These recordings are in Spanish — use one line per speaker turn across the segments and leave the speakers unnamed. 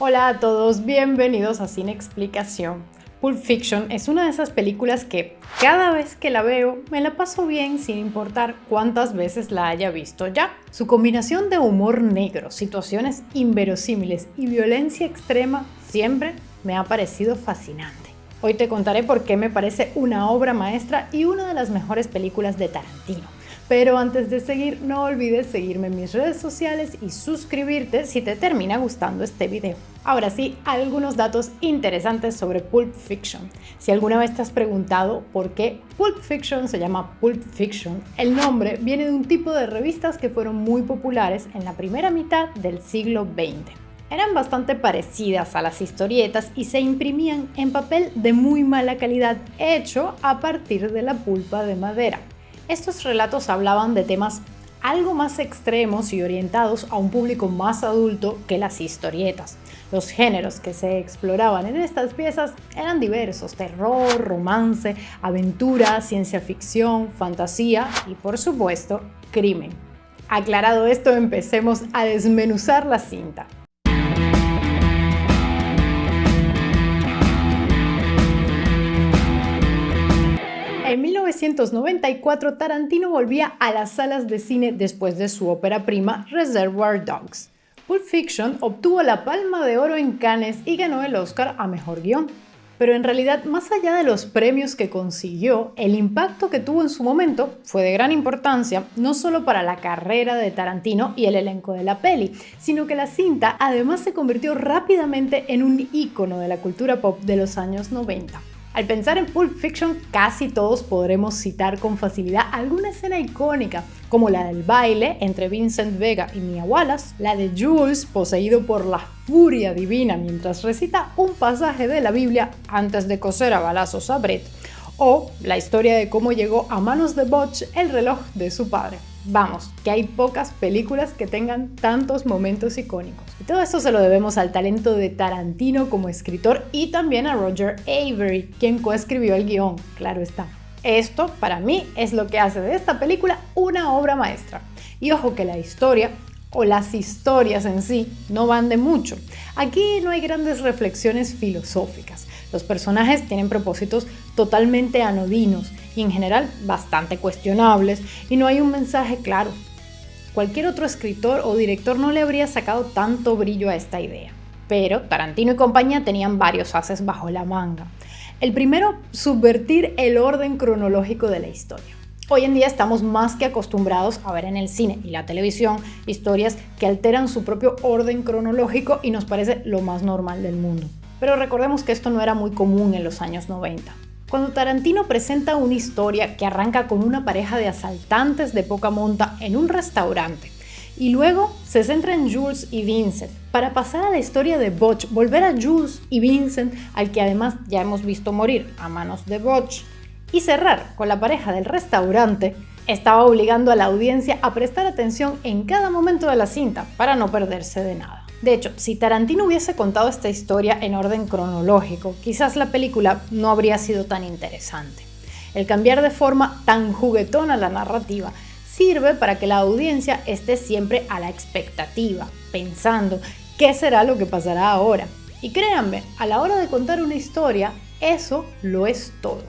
Hola a todos, bienvenidos a Sin Explicación. Pulp Fiction es una de esas películas que cada vez que la veo me la paso bien sin importar cuántas veces la haya visto ya. Su combinación de humor negro, situaciones inverosímiles y violencia extrema siempre me ha parecido fascinante. Hoy te contaré por qué me parece una obra maestra y una de las mejores películas de Tarantino. Pero antes de seguir, no olvides seguirme en mis redes sociales y suscribirte si te termina gustando este video. Ahora sí, algunos datos interesantes sobre Pulp Fiction. Si alguna vez te has preguntado por qué Pulp Fiction se llama Pulp Fiction, el nombre viene de un tipo de revistas que fueron muy populares en la primera mitad del siglo XX. Eran bastante parecidas a las historietas y se imprimían en papel de muy mala calidad, hecho a partir de la pulpa de madera. Estos relatos hablaban de temas algo más extremos y orientados a un público más adulto que las historietas. Los géneros que se exploraban en estas piezas eran diversos: terror, romance, aventura, ciencia ficción, fantasía y, por supuesto, crimen. Aclarado esto, empecemos a desmenuzar la cinta. En 1994, Tarantino volvía a las salas de cine después de su ópera prima Reservoir Dogs. Pulp Fiction obtuvo la Palma de Oro en Cannes y ganó el Oscar a Mejor Guión. Pero en realidad, más allá de los premios que consiguió, el impacto que tuvo en su momento fue de gran importancia, no solo para la carrera de Tarantino y el elenco de la peli, sino que la cinta además se convirtió rápidamente en un ícono de la cultura pop de los años 90. Al pensar en Pulp Fiction, casi todos podremos citar con facilidad alguna escena icónica, como la del baile entre Vincent Vega y Mia Wallace, la de Jules poseído por la furia divina mientras recita un pasaje de la Biblia antes de coser a balazos a Brett, o la historia de cómo llegó a manos de Butch el reloj de su padre. Vamos, que hay pocas películas que tengan tantos momentos icónicos. Y todo esto se lo debemos al talento de Tarantino como escritor y también a Roger Avary, quien coescribió el guión, claro está. Esto, para mí, es lo que hace de esta película una obra maestra. Y ojo que la historia, o las historias en sí, no van de mucho. Aquí no hay grandes reflexiones filosóficas. Los personajes tienen propósitos totalmente anodinos y en general bastante cuestionables, y no hay un mensaje claro. Cualquier otro escritor o director no le habría sacado tanto brillo a esta idea. Pero Tarantino y compañía tenían varios ases bajo la manga. El primero, subvertir el orden cronológico de la historia. Hoy en día estamos más que acostumbrados a ver en el cine y la televisión historias que alteran su propio orden cronológico y nos parece lo más normal del mundo. Pero recordemos que esto no era muy común en los años 90. Cuando Tarantino presenta una historia que arranca con una pareja de asaltantes de poca monta en un restaurante y luego se centra en Jules y Vincent, para pasar a la historia de Butch, volver a Jules y Vincent, al que además ya hemos visto morir a manos de Butch, y cerrar con la pareja del restaurante, estaba obligando a la audiencia a prestar atención en cada momento de la cinta para no perderse de nada. De hecho, si Tarantino hubiese contado esta historia en orden cronológico, quizás la película no habría sido tan interesante. El cambiar de forma tan juguetona la narrativa sirve para que la audiencia esté siempre a la expectativa, pensando qué será lo que pasará ahora. Y créanme, a la hora de contar una historia, eso lo es todo.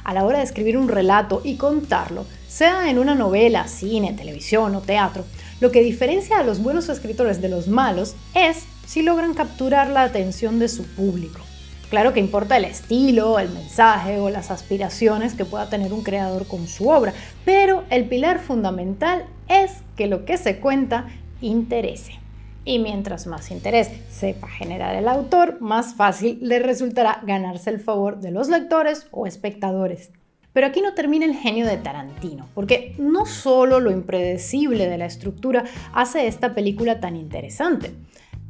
A la hora de escribir un relato y contarlo, sea en una novela, cine, televisión o teatro, lo que diferencia a los buenos escritores de los malos es si logran capturar la atención de su público. Claro que importa el estilo, el mensaje o las aspiraciones que pueda tener un creador con su obra, pero el pilar fundamental es que lo que se cuenta interese. Y mientras más interés sepa generar el autor, más fácil le resultará ganarse el favor de los lectores o espectadores. Pero aquí no termina el genio de Tarantino, porque no solo lo impredecible de la estructura hace esta película tan interesante,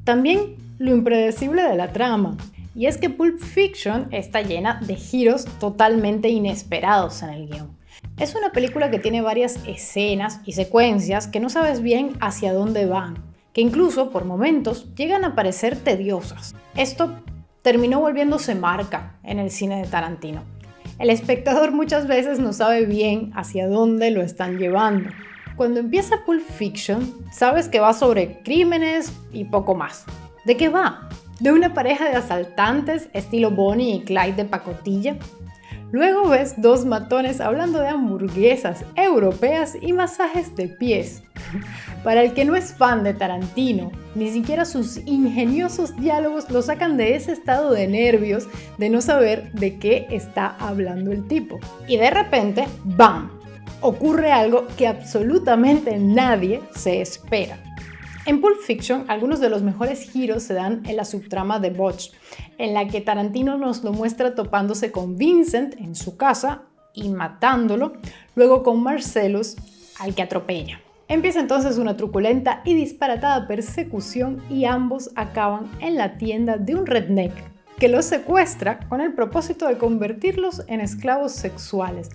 también lo impredecible de la trama. Y es que Pulp Fiction está llena de giros totalmente inesperados en el guión. Es una película que tiene varias escenas y secuencias que no sabes bien hacia dónde van, que incluso por momentos llegan a parecer tediosas. Esto terminó volviéndose marca en el cine de Tarantino. El espectador muchas veces no sabe bien hacia dónde lo están llevando. Cuando empieza Pulp Fiction, sabes que va sobre crímenes y poco más. ¿De qué va? de una pareja de asaltantes estilo Bonnie y Clyde de pacotilla. Luego ves dos matones hablando de hamburguesas europeas y masajes de pies. Para el que no es fan de Tarantino, ni siquiera sus ingeniosos diálogos lo sacan de ese estado de nervios de no saber de qué está hablando el tipo. Y de repente, ¡bam!, ocurre algo que absolutamente nadie se espera. En Pulp Fiction, algunos de los mejores giros se dan en la subtrama de Butch, en la que Tarantino nos lo muestra topándose con Vincent en su casa y matándolo, luego con Marcellus, al que atropella. Empieza entonces una truculenta y disparatada persecución y ambos acaban en la tienda de un redneck que los secuestra con el propósito de convertirlos en esclavos sexuales,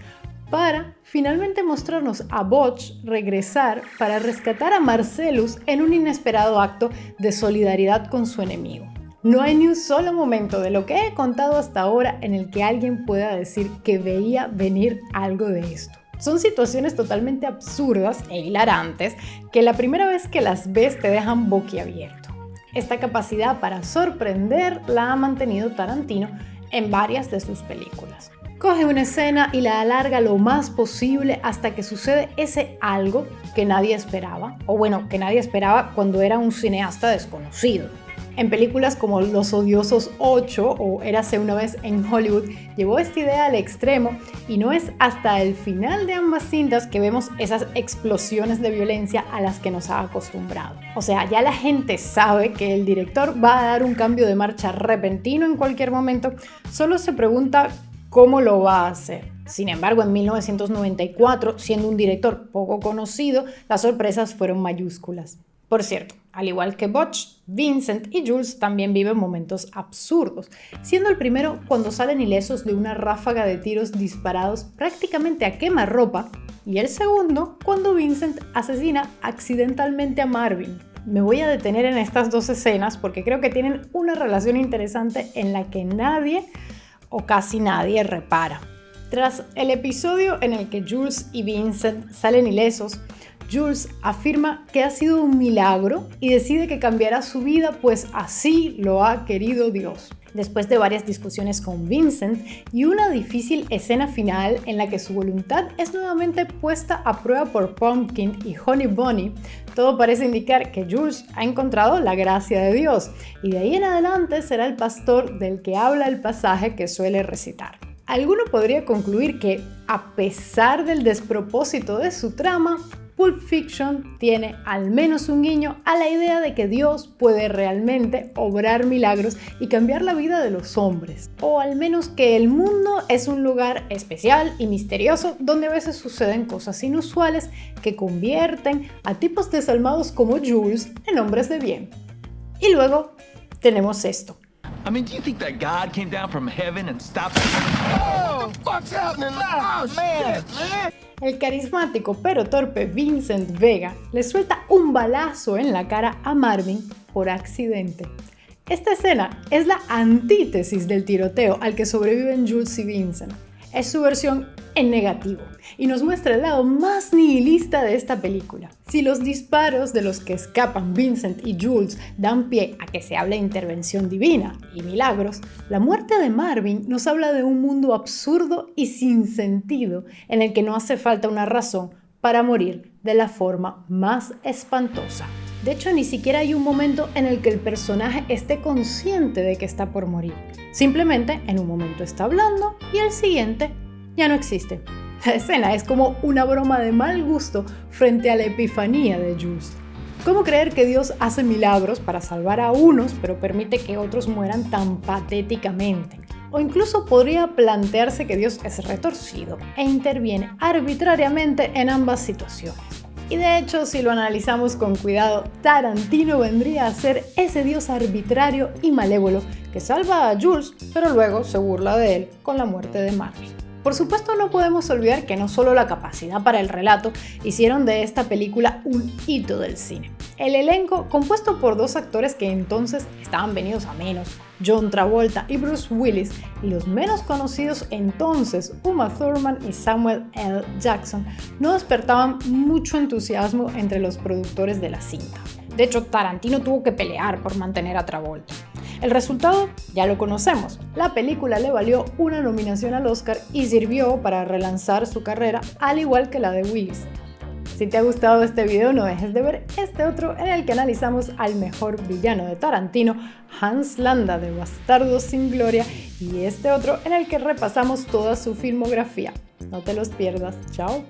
para finalmente mostrarnos a Butch regresar para rescatar a Marcellus en un inesperado acto de solidaridad con su enemigo. No hay ni un solo momento de lo que he contado hasta ahora en el que alguien pueda decir que veía venir algo de esto. Son situaciones totalmente absurdas e hilarantes que la primera vez que las ves te dejan boquiabierto. Esta capacidad para sorprender la ha mantenido Tarantino en varias de sus películas. Coge una escena y la alarga lo más posible hasta que sucede ese algo que nadie esperaba, o bueno, que nadie esperaba cuando era un cineasta desconocido. En películas como Los Odiosos 8 o Érase una vez en Hollywood, llevó esta idea al extremo y no es hasta el final de ambas cintas que vemos esas explosiones de violencia a las que nos ha acostumbrado. O sea, ya la gente sabe que el director va a dar un cambio de marcha repentino en cualquier momento, solo se pregunta cómo lo va a hacer. Sin embargo, en 1994, siendo un director poco conocido, las sorpresas fueron mayúsculas. Por cierto, al igual que Butch, Vincent y Jules también viven momentos absurdos, siendo el primero cuando salen ilesos de una ráfaga de tiros disparados prácticamente a quemarropa, y el segundo cuando Vincent asesina accidentalmente a Marvin. Me voy a detener en estas dos escenas porque creo que tienen una relación interesante en la que nadie o casi nadie repara. Tras el episodio en el que Jules y Vincent salen ilesos, Jules afirma que ha sido un milagro y decide que cambiará su vida, pues así lo ha querido Dios. Después de varias discusiones con Vincent y una difícil escena final en la que su voluntad es nuevamente puesta a prueba por Pumpkin y Honey Bunny, todo parece indicar que Jules ha encontrado la gracia de Dios y de ahí en adelante será el pastor del que habla el pasaje que suele recitar. Alguno podría concluir que, a pesar del despropósito de su trama, Pulp Fiction tiene al menos un guiño a la idea de que Dios puede realmente obrar milagros y cambiar la vida de los hombres. O al menos que el mundo es un lugar especial y misterioso donde a veces suceden cosas inusuales que convierten a tipos desalmados como Jules en hombres de bien. Y luego tenemos esto.
I mean, do you think that God came down from heaven and stopped? Oh, what the fuck's happening? Oh, man.
El carismático pero torpe Vincent Vega le suelta un balazo en la cara a Marvin por accidente. Esta escena es la antítesis del tiroteo al que sobreviven Jules y Vincent. Es su versión en negativo y nos muestra el lado más nihilista de esta película. Si los disparos de los que escapan Vincent y Jules dan pie a que se hable de intervención divina y milagros, la muerte de Marvin nos habla de un mundo absurdo y sin sentido en el que no hace falta una razón para morir de la forma más espantosa. De hecho, ni siquiera hay un momento en el que el personaje esté consciente de que está por morir. Simplemente, en un momento está hablando y el siguiente ya no existe. La escena es como una broma de mal gusto frente a la epifanía de Jules. ¿Cómo creer que Dios hace milagros para salvar a unos, pero permite que otros mueran tan patéticamente? O incluso podría plantearse que Dios es retorcido e interviene arbitrariamente en ambas situaciones. Y de hecho, si lo analizamos con cuidado, Tarantino vendría a ser ese Dios arbitrario y malévolo que salva a Jules, pero luego se burla de él con la muerte de Marvin. Por supuesto, no podemos olvidar que no solo la capacidad para el relato hicieron de esta película un hito del cine. El elenco, compuesto por dos actores que entonces estaban venidos a menos, John Travolta y Bruce Willis, y los menos conocidos entonces, Uma Thurman y Samuel L. Jackson, no despertaban mucho entusiasmo entre los productores de la cinta. De hecho, Tarantino tuvo que pelear por mantener a Travolta. El resultado ya lo conocemos. La película le valió una nominación al Oscar y sirvió para relanzar su carrera, al igual que la de Willis. Si te ha gustado este video, no dejes de ver este otro en el que analizamos al mejor villano de Tarantino, Hans Landa de Bastardos sin Gloria, y este otro en el que repasamos toda su filmografía. No te los pierdas. Chao.